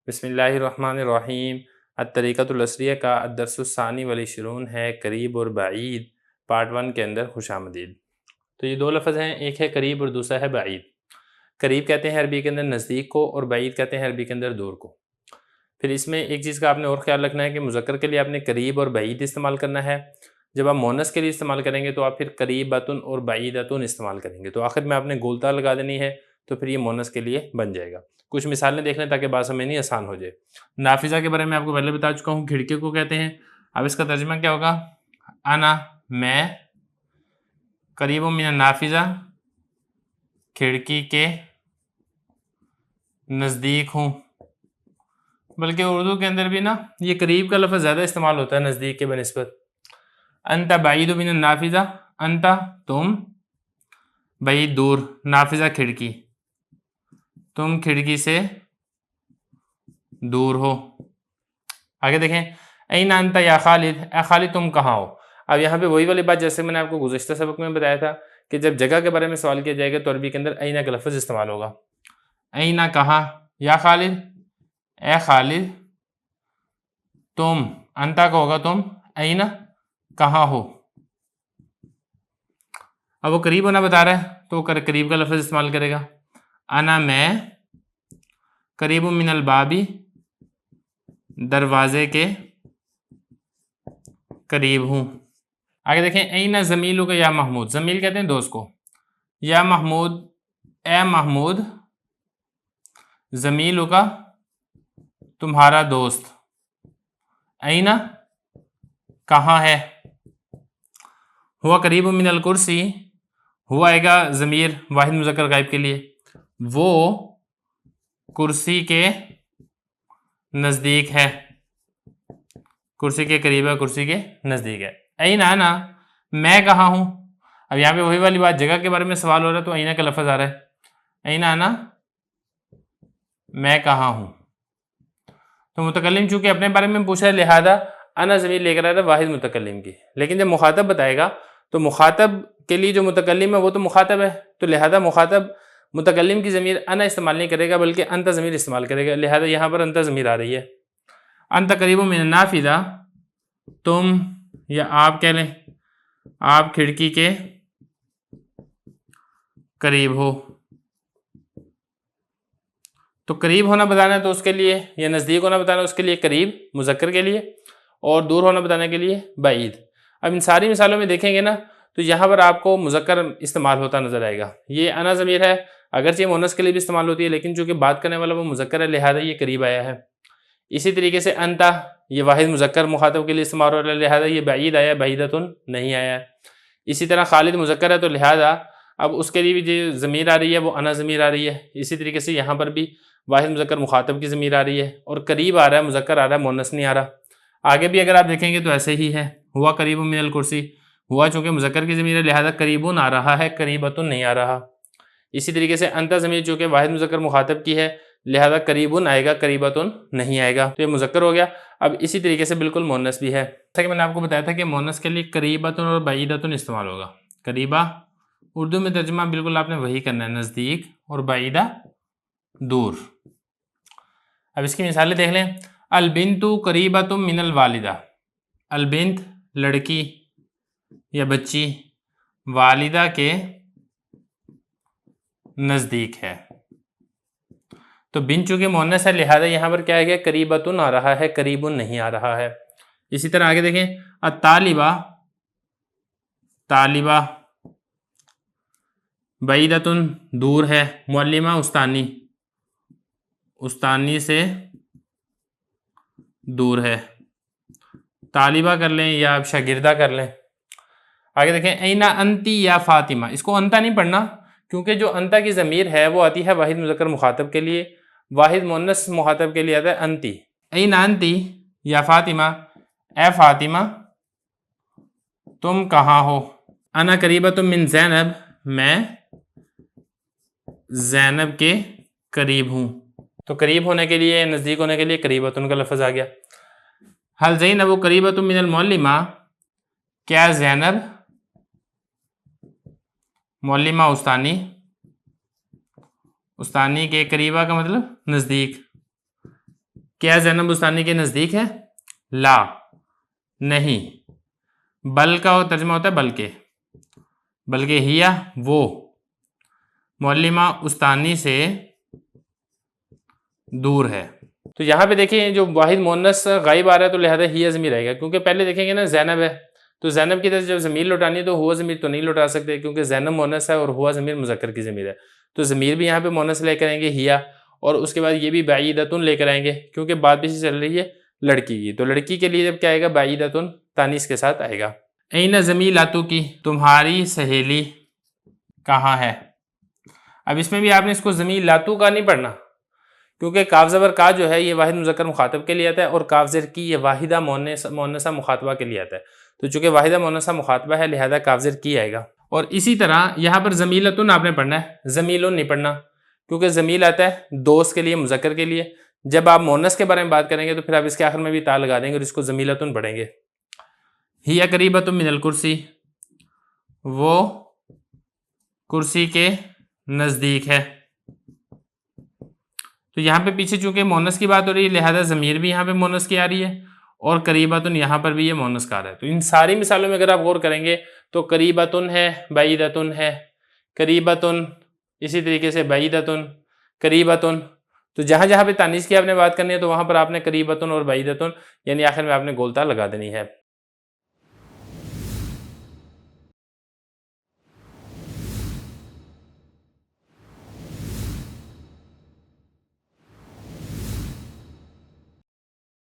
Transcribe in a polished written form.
बिस्मिल्लाहिर्रहमानिर्रहीम। अत्तरीक़तुल असरिया का अद्दर्सुस्सानी वल-इश्रून है करीब और बाईद। पार्ट 1 के अंदर खुशामदीद। तो ये दो लफ्ज़ हैं, एक है करीब और दूसरा है बाईद। करीब कहते हैं अरबी के अंदर नज़दीक को, और बाईद कहते हैं अरबी के अंदर दूर को। फिर इसमें एक चीज़ का आपने और ख्याल रखना है कि मुज़क्कर के लिए आपने करीब और बाईद इस्तेमाल करना है। जब आप मुअन्नस के लिए इस्तेमाल करेंगे तो आप फिर करीबतुन और बाईदतुन इस्तेमाल करेंगे, तो आखिर में आपने गोलता लगा देनी है, तो फिर ये मुअन्नस के लिए बन जाएगा। कुछ मिसालें देख लें ताकि बात समझनी आसान हो जाए। नाफिज़ा के बारे में आपको पहले बता चुका हूँ, खिड़की को कहते हैं। अब इसका तर्जुमा क्या होगा? अना मैं, करीबुम मिनन नाफिज़ा खिड़की के नज़दीक हूँ। बल्कि उर्दू के अंदर भी ना ये करीब का लफ्ज़ ज़्यादा इस्तेमाल होता है नज़दीक के बनिस्बत। अंता बाईदु मिनन नाफिज़ा, अंता तुम, बाईद दूर, नाफिज़ा खिड़की, तुम खिड़की से दूर हो। आगे देखें, ऐना अंता या खालिद, ए खालिद तुम कहाँ हो। अब यहाँ पे वही वाली बात जैसे मैंने आपको गुज़िश्ता सबक में बताया था कि जब जगह के बारे में सवाल किया जाएगा तो अरबी के अंदर ऐना का लफ्ज़ इस्तेमाल होगा। ऐना कहाँ, या खालिद, ए खालिद तुम, अंता का होगा तुम, ऐना कहाँ हो। अब वो करीब होना बता रहा है तो करीब का लफ्ज़ इस्तेमाल करेगा। अना मैं, करीबुम मिनल बाबी दरवाजे के करीब हूँ। आगे देखें, ऐना ज़मीलु का या महमूद, ज़मील कहते हैं दोस्त को। या महमूद, ए महमूद, ज़मीलु का तुम्हारा दोस्त, ऐना कहाँ है। हुआ करीब मिनल कुर्सी, हुआ आएगा ज़मीर वाहिद मुज़क्कर गायब के लिए, वो कुर्सी के नज़दीक है, कुर्सी के करीब है, कुर्सी के नज़दीक है। ऐना आना, मैं कहाँ हूँ। अब यहाँ पे वही वाली बात, जगह के बारे में सवाल हो रहा है तो ऐना का लफ्ज़ आ रहा है। ऐना आना, मैं कहाँ हूँ। तो मुतकल्लिम चूँकि अपने बारे में पूछा है लिहाजा अना ज़मीर लेकर आ रहा है वाहिद मुतकल्लिम की, लेकिन जब मुखातब बताएगा तो मुखातब के लिए जो मुतकल्लिम है वो तो मुखातब है, तो लिहाजा मुखातब मुतकल्लिम की ज़मीर अना इस्तेमाल नहीं करेगा बल्कि अंता ज़मीर इस्तेमाल करेगा। लिहाजा यहाँ पर अंता ज़मीर आ रही है। अंता करीबुम मिनन नाफिज़ा, तुम या आप कह लें, आप खिड़की के करीब हो। तो करीब होना बताना है तो उसके लिए, या नज़दीक होना बताना है उसके लिए करीब मुज़क्कर के लिए, और दूर होना बताने के लिए बाईद। अब इन सारी मिसालों में देखेंगे ना तो यहाँ पर आपको मुज़क्कर इस्तेमाल होता नज़र आएगा। ये अना ज़मीर है, अगरचे मुअन्नस के लिए भी इस्तेमाल होती है, लेकिन चूँकि बात करने वाला वो मुज़क्कर है लिहाजा ये करीब आया है। इसी तरीके से अंता, ये वाहिद मुज़क्कर मुखातब के लिए इस्तेमाल हो रहा है, लिहाजा ये बाईद आया, बाईदतुन नहीं आया। इसी तरह खालिद मुज़क्कर है तो लिहाजा अब उसके लिए भी जो ज़मीर आ रही है वो अना ज़मीर आ रही है। इसी तरीके से यहाँ पर भी वाहिद मुज़क्कर मुखातब की ज़मीर आ रही है, और करीब आ रहा है, मुज़क्कर आ रहा है, मुअन्नस नहीं आ रहा। आगे भी अगर आप देखेंगे तो ऐसे ही है। हुआ करीबुम मिनल कुर्सी, हुआ चूँकि मुज़क्कर की ज़मीर है लिहाजा करीबुन आ रहा है, करीबतुन नहीं आ रहा। इसी तरीके से अंता ज़मीर चूँकि वाहिद मुज़क्कर मुखातब की है लिहाजा करीबुन आएगा, करीबतुन नहीं आएगा। तो ये मुज़क्कर हो गया। अब इसी तरीके से बिल्कुल मुअन्नस भी है, जैसा कि मैंने आपको बताया था कि मुअन्नस के लिए करीबतुन और बाईदतुन इस्तेमाल होगा। करीबा उर्दू में तर्जुमा बिल्कुल आपने वही करना है, नज़दीक, और बाईदा दूर। अब इसकी मिसालें देख लें। अलबिन्तु करीबतुम मिनल वालिदा, अलबिन्त लड़की या बच्ची, वालिदा के नज़दीक है। तो बिन चूँकि मुअन्नस है लिहाजा यहाँ पर क्या है, करीबतुन आ रहा है, करीबुन नहीं आ रहा है। इसी तरह आगे देखें, अत्तालिबा, तालिबा, बाईदतुन दूर है, मुअल्लिमा उस्तानी, उस्तानी से दूर है। तालिबा कर लें या आप शागिर्दा कर लें। आगे देखें, ऐना अंती या फातिमा, इसको अंता नहीं पढ़ना क्योंकि जो अंता की ज़मीर है वो आती है वाहिद मुज़क्कर मुखातब के लिए, वाहिद मुअन्नस मुखातब के लिए आता है अंती। ऐना अंती या फातिमा, ए फातिमा तुम कहाँ हो। अना करीबतुम मिन ज़ैनब, मैं ज़ैनब के करीब हूँ। तो करीब होने के लिए, नज़दीक होने के लिए करीबतुन का लफ्ज़ आ गया। हल ज़ैनब करीबतुम मिनल मुअल्लिमा, क्या ज़ैनब मुअल्लिमा उस्तानी, उस्तानी के करीबा का मतलब नज़दीक, क्या ज़ैनब बुस्तानी के नज़दीक है? ला, नहीं। बल का तर्जुमा होता है बल्कि हिया, वो। मौलिमा उस्तानी से दूर है। तो यहाँ पे देखिए जो वाहिद मुअन्नस गायब आ रहा है तो लिहाजा हिया ज़मीर रहेगा, क्योंकि पहले देखेंगे ना ज़ैनब है, तो ज़ैनब की तरफ जब ज़मीर लौटानी है तो हुआ ज़मीर तो नहीं लौटा सकते, क्योंकि ज़ैनब मुअन्नस है और हुआ ज़मीर मुज़क्कर की ज़मीर है। तो ज़मीर भी यहाँ पे मुअन्नस लेकर आएंगे हिया, और उसके बाद ये भी बाईदतुन लेकर आएंगे, क्योंकि बात भी चल रही है लड़की की, तो लड़की के लिए जब क्या आएगा, बाईदतुन तानीस के साथ आएगा। ऐना ज़मीलातु की, तुम्हारी सहेली कहाँ है। अब इसमें भी आपने इसको ज़मीलातु का नहीं पढ़ना, क्योंकि काफ ज़बर का जो है ये वाहिद मुज़क्कर मुखातब के लिए आता है, और काफ ज़र की ये वाहिदा मुअन्नसा मुखातबा के लिए आता है। तो चूंकि वाहिदा मुअन्नसा मुखातबा है लिहाजा काफ ज़र की आएगा। और इसी तरह यहाँ पर ज़मीलतुन आपने पढ़ना है, ज़मीलुन नहीं पढ़ना, क्योंकि ज़मील आता है दोस्त के लिए, मुज़क्कर के लिए। जब आप मुअन्नस के बारे में बात करेंगे तो फिर आप इसके आखिर में भी ता लगा देंगे और इसको ज़मीलतुन पढ़ेंगे। हिया करीबतुन मिनल कुर्सी, वो कुर्सी के नज़दीक है। तो यहाँ पे पीछे चूंकि मोनस की बात हो रही है लिहाजा ज़मीर भी यहाँ पे मोनस की आ रही है, और करीबतुन यहाँ पर भी ये मोनस का आ रहा है। तो इन सारी मिसालों में अगर आप गौर करेंगे तो करीबतुन है, बाईदतुन है, करीबतुन, इसी तरीके से बाईदतुन, करीबतुन। तो जहाँ जहाँ पे तानीस की आपने बात करनी है तो वहाँ पर आपने करीबतुन और बाईदतुन यानी आखिर में आपने गोलता लगा देनी है।